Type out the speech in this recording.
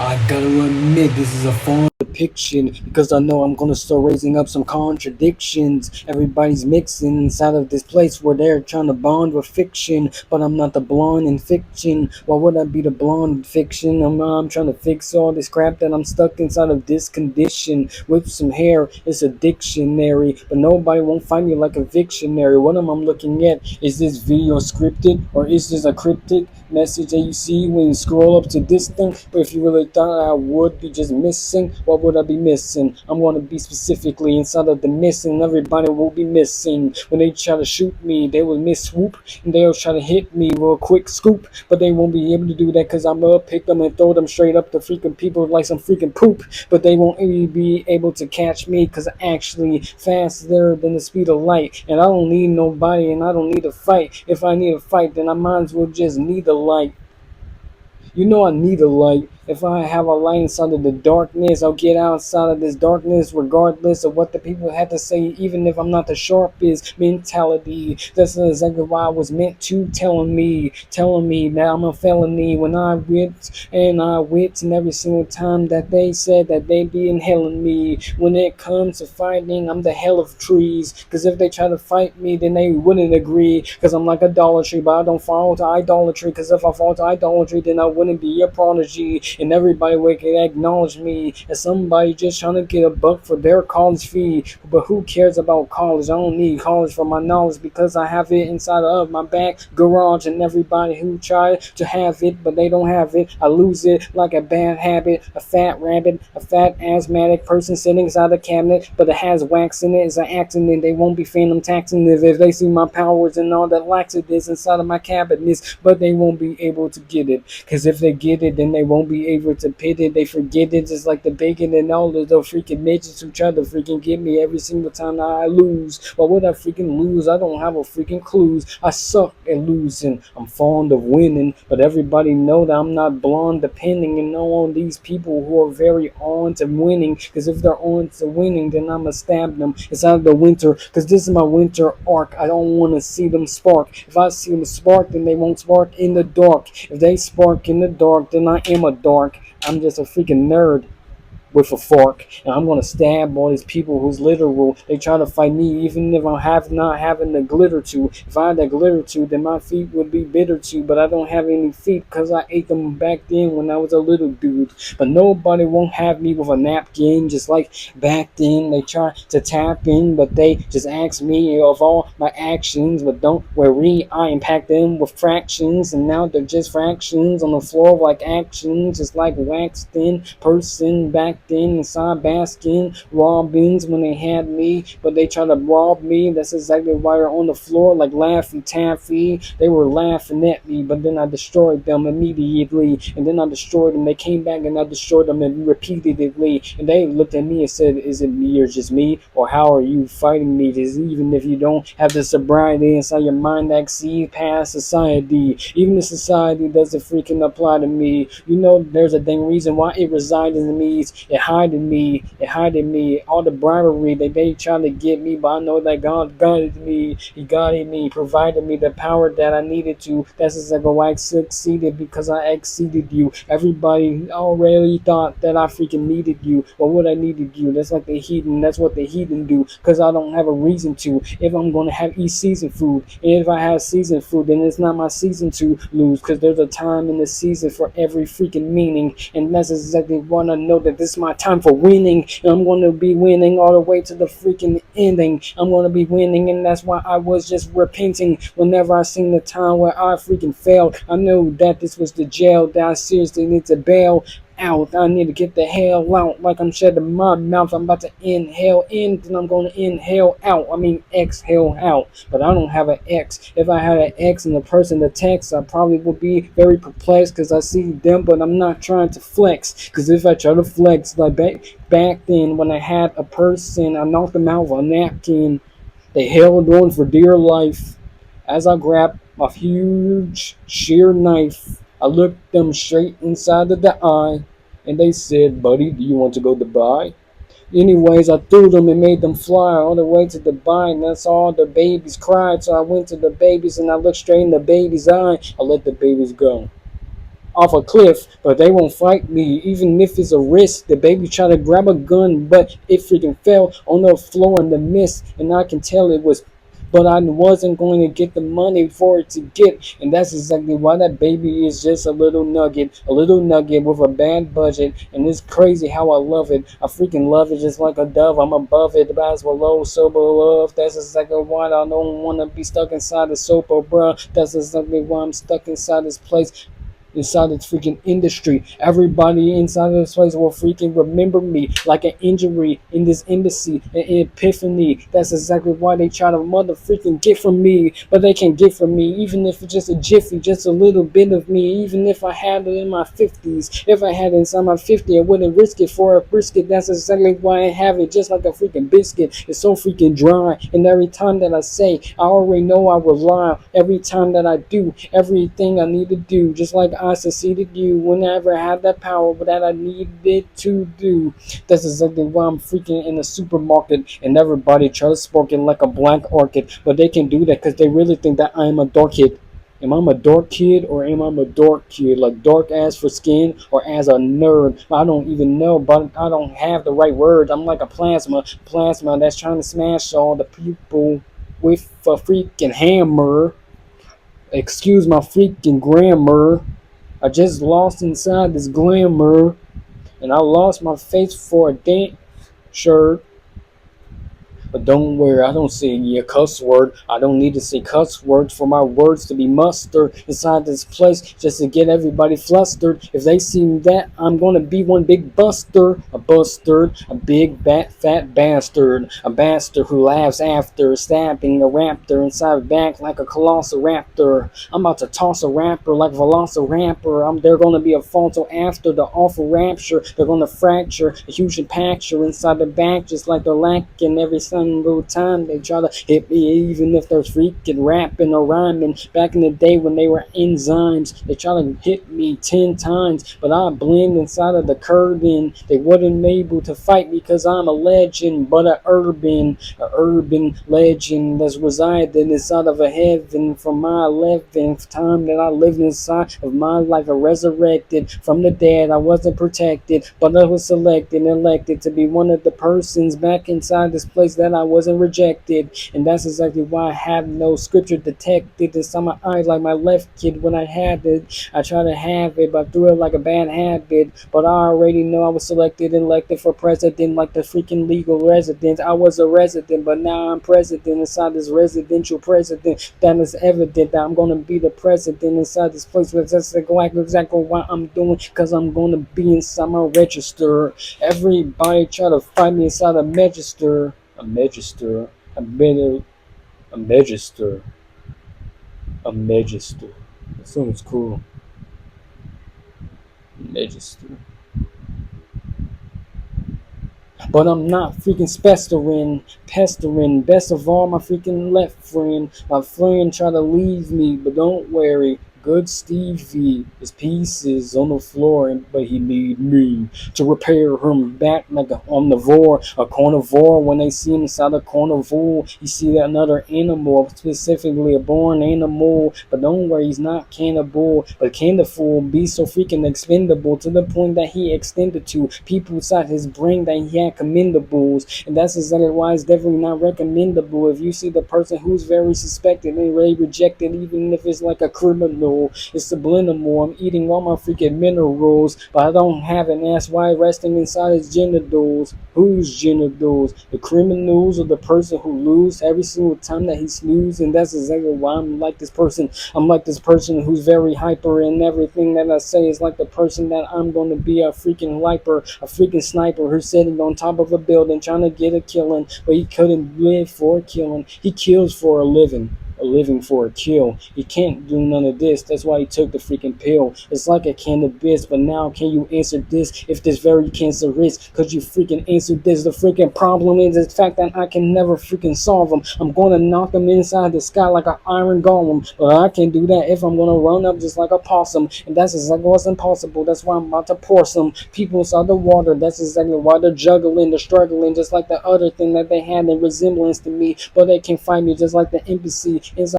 I gotta admit, this is a fun depiction because I know I'm gonna start raising up some contradictions. Everybody's mixing inside of this place where they're trying to bond with fiction, but I'm not the blonde in fiction. Why would I be the blonde in fiction? I'm trying to fix all this crap that I'm stuck inside of this condition with some hair. It's a dictionary, but nobody won't find me like a victionary. What am I looking at? Is this video scripted or is this a cryptic message that you see when you scroll up to this thing? But if you really thought I would be just missing, what would I be missing? I'm going to be specifically inside of the missing. Everybody will be missing. When they try to shoot me, they will miss swoop, and they'll try to hit me with a quick scoop, but they won't be able to do that because I'm going to pick them and throw them straight up to freaking people like some freaking poop. But they won't really be able to catch me because I'm actually faster than the speed of light, and I don't need nobody, and I don't need a fight. If I need a fight, then I might as well just need the light. You know I need a light. If I have a light inside of the darkness, I'll get outside of this darkness regardless of what the people had to say, even if I'm not the sharpest mentality. That's exactly why I was meant to telling me that I'm a felony when I wit and every single time that they said that they be inhaling me. When it comes to fighting, I'm the hell of trees. Cause if they try to fight me, then they wouldn't agree. Cause I'm like idolatry, but I don't fall to idolatry. Cause if I fall to idolatry, then I wouldn't be a prodigy, and everybody would acknowledge me as somebody just trying to get a buck for their college fee. But who cares about college? I don't need college for my knowledge because I have it inside of my back garage, and everybody who try to have it but they don't have it, I lose it like a bad habit. A fat rabbit, a fat asthmatic person sitting inside a cabinet, but it has wax in it. It's an accident. They won't be phantom taxing if they see my powers and all that laxatives inside of my cabinets, but they won't be able to get it. Cause if they get it, then they won't be able to pit it. They forget it, just like the bacon and all of the freaking midgets who try to freaking get me every single time I lose. Why would I freaking lose? I don't have a freaking clues. I suck at losing. I'm fond of winning, but everybody know that I'm not blonde depending and on these people who are very on to winning. Cause if they're on to winning, then I'ma stab them inside the winter. Cause this is my winter arc. I don't want to see them spark. If I see them spark, then they won't spark in the dark. If they spark in the dark, then I am a dark. I'm just a freaking nerd with a fork, and I'm gonna stab all these people who's literal. They try to fight me, even if I have not having the glitter to. If I had the glitter to, then my feet would be bitter too. But I don't have any feet because I ate them back then when I was a little dude. But nobody won't have me with a napkin, just like back then. They try to tap in, but they just ask me of all my actions. But don't worry, I impact them with fractions, and now they're just fractions on the floor like actions, just like waxed in person back then inside Baskin Robbins when they had me, but they tried to rob me. That's exactly why they're on the floor like Laffy Taffy. They were laughing at me, but then I destroyed them immediately, and then I destroyed them. They came back and I destroyed them repeatedly, and they looked at me and said, is it me or just me, or how are you fighting me? Because even if you don't have the sobriety inside your mind that sees past society, even the society doesn't freaking apply to me. You know, there's a dang reason why it resides in me. It hiding me. It hiding me. All the bribery that they trying to get me, but I know that God guided me. He guided me, provided me the power that I needed to. That's exactly why I succeeded, because I exceeded you. Everybody already thought that I freaking needed you. But what I needed you? That's like the heathen. That's what the heathen do. Because I don't have a reason to. If I'm gonna have eat season food, and if I have season food, then it's not my season to lose. Because there's a time in the season for every freaking meaning, and that's exactly what I know, that this is my time for winning, and I'm going to be winning all the way to the freaking ending. I'm going to be winning, and that's why I was just repenting whenever I seen the time where I freaking failed. I knew that this was the jail that I seriously need to bail out. I need to get the hell out, like I'm shedding my mouth. I'm about to inhale in, then I'm going to inhale out. I mean exhale out, but I don't have an X. If I had an X and the person to text, I probably would be very perplexed because I see them, but I'm not trying to flex. Because if I try to flex, like back then when I had a person, I knocked them out with a napkin. They held on for dear life as I grabbed a huge sheer knife. I looked them straight inside of the eye, and they said, buddy, do you want to go to Dubai? Anyways, I threw them and made them fly all the way to Dubai, and that's all the babies cried. So I went to the babies and I looked straight in the baby's eye. I let the babies go. off a cliff, but they won't fight me, even if it's a risk. The baby tried to grab a gun, but it freaking fell on the floor in the mist, and I can tell it was. But I wasn't going to get the money for it to get, and that's exactly why that baby is just a little nugget with a bad budget, and it's crazy how I love it. I freaking love it just like a dove. I'm above it, but as below, sober love. That's exactly why I don't want to be stuck inside the sofa, bruh. That's exactly why I'm stuck inside this place, inside this freaking industry. Everybody inside of this place will freaking remember me like an injury in this embassy, an epiphany. That's exactly why they try to mother freaking get from me, but they can get from me, even if it's just a jiffy, just a little bit of me. Even if I had it in my 50s, if I had it inside my 50, I wouldn't risk it for a brisket. That's exactly why I have it, just like a freaking biscuit. It's so freaking dry, and every time that I say, I already know I will lie. Every time that I do everything I need to do, just like I succeeded you whenever I had that power that I needed to do. That's exactly why I'm freaking in the supermarket, and everybody tries to spark it like a black orchid, but they can do that because they really think that I'm a dork kid. Am I a dork kid or am I a dork kid? Like dark ass for skin or as a nerd? I don't even know, but I don't have the right words. I'm like a plasma that's trying to smash all the people with a freaking hammer. Excuse my freaking grammar. I just lost inside this glamour, and I lost my face for a damn shirt. But don't worry, I don't say a cuss word. I don't need to say cuss words for my words to be mustered inside this place just to get everybody flustered. If they see that, I'm gonna be one big buster. A bustard, a big fat bastard. A bastard who laughs after stabbing a raptor inside the back like a colossal raptor. I'm about to toss a rapper like Velociraptor. They're gonna be a photo after the awful rapture. They're gonna fracture a huge impacture inside the back just like they're lacking every single time they try to hit me, even if they're freaking rapping or rhyming. Back in the day when they were enzymes, they try to hit me 10 times, but I blend inside of the curtain. They wasn't able to fight me because I'm a legend, but a urban legend that's residing inside of a heaven from my 11th time that I lived inside of my life. I resurrected from the dead. I wasn't protected, but I was selected and elected to be one of the persons back inside this place that I wasn't rejected. And that's exactly why I have no scripture detected inside my eyes like my left kid when I had it. I tried to have it, but I threw it like a bad habit. But I already know I was selected and elected for president like the freaking legal resident. I was a resident, but now I'm president inside this residential president. That is evident that I'm going to be the president inside this place. But that's exactly what I'm doing, because I'm going to be inside my register. Everybody try to find me inside a register. A register. A better. A register. A register. That sounds cool. Register. But I'm not freaking pestering. Best of all, my freaking left friend. My friend tried to leave me, but don't worry. Good Stevie, his pieces on the floor, but he need me to repair him back like an omnivore, a carnivore. When they see him inside a carnivore, you see another animal, specifically a born animal. But don't worry, he's not cannibal, but can the fool be so freaking expendable to the point that he extended to people inside his brain that he had commendables. And that's exactly why it's definitely not recommendable if you see the person who's very suspected and really rejected, even if it's like a criminal. It's subliminal. I'm eating all my freaking minerals, but I don't have an ass. Why resting inside his genitals? Whose genitals? The criminals or the person who lose every single time that he snoozes? And that's exactly why I'm like this person. I'm like this person who's very hyper, and everything that I say is like the person that I'm going to be a freaking wiper, a freaking sniper who's sitting on top of a building trying to get a killing, but he couldn't live for a killing. He kills for a living for a kill. He can't do none of this. That's why he took the freaking pill. It's like a cannabis, but now can you answer this? If this very cancerous, could you freaking answer this? The freaking problem is the fact that I can never freaking solve them. I'm gonna knock them inside the sky like an iron golem, but I can do that if I'm gonna run up just like a possum, and that's exactly what's impossible. That's why I'm about to pour some people inside the water. That's exactly why they're juggling, they're struggling, just like the other thing that they had in resemblance to me, but they can find me just like the embassy inside